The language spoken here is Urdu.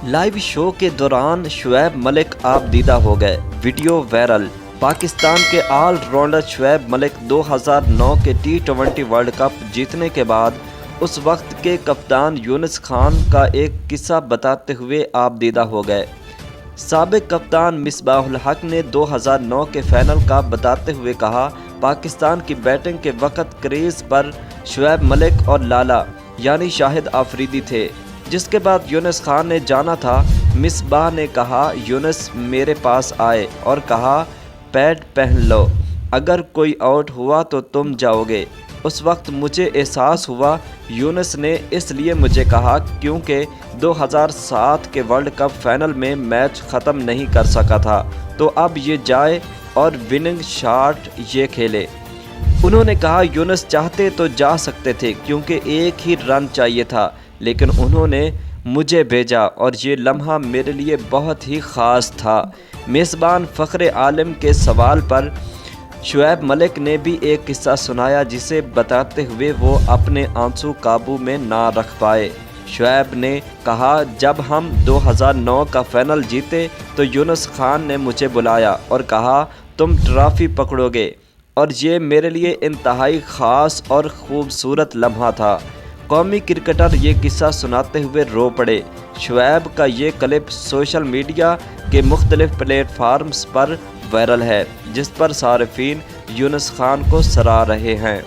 لائیو شو کے دوران شعیب ملک آپ دیدہ ہو گئے، ویڈیو وائرل۔ پاکستان کے آل راؤنڈر شعیب ملک 2009 کے T20 ورلڈ کپ جیتنے کے بعد اس وقت کے کپتان یونس خان کا ایک قصہ بتاتے ہوئے آپ دیدہ ہو گئے۔ سابق کپتان مصباح الحق نے 2009 کے فائنل کا بتاتے ہوئے کہا، پاکستان کی بیٹنگ کے وقت کریز پر شعیب ملک اور لالا یعنی شاہد آفریدی تھے، جس کے بعد یونس خان نے جانا تھا۔ مصباح نے کہا، یونس میرے پاس آئے اور کہا پیڈ پہن لو، اگر کوئی آؤٹ ہوا تو تم جاؤ گے۔ اس وقت مجھے احساس ہوا یونس نے اس لیے مجھے کہا کیونکہ 2007 کے ورلڈ کپ فائنل میں میچ ختم نہیں کر سکا تھا، تو اب یہ جائے اور وننگ شاٹ یہ کھیلے۔ انہوں نے کہا یونس چاہتے تو جا سکتے تھے کیونکہ ایک ہی رن چاہیے تھا، لیکن انہوں نے مجھے بھیجا اور یہ لمحہ میرے لیے بہت ہی خاص تھا۔ میزبان فخر عالم کے سوال پر شعیب ملک نے بھی ایک قصہ سنایا جسے بتاتے ہوئے وہ اپنے آنسو قابو میں نہ رکھ پائے۔ شعیب نے کہا، جب ہم 2009 کا فائنل جیتے تو یونس خان نے مجھے بلایا اور کہا تم ٹرافی پکڑو گے، اور یہ میرے لیے انتہائی خاص اور خوبصورت لمحہ تھا۔ قومی کرکٹر یہ قصہ سناتے ہوئے رو پڑے۔ شعیب کا یہ کلپ سوشل میڈیا کے مختلف پلیٹ فارمز پر وائرل ہے، جس پر صارفین یونس خان کو سراہ رہے ہیں۔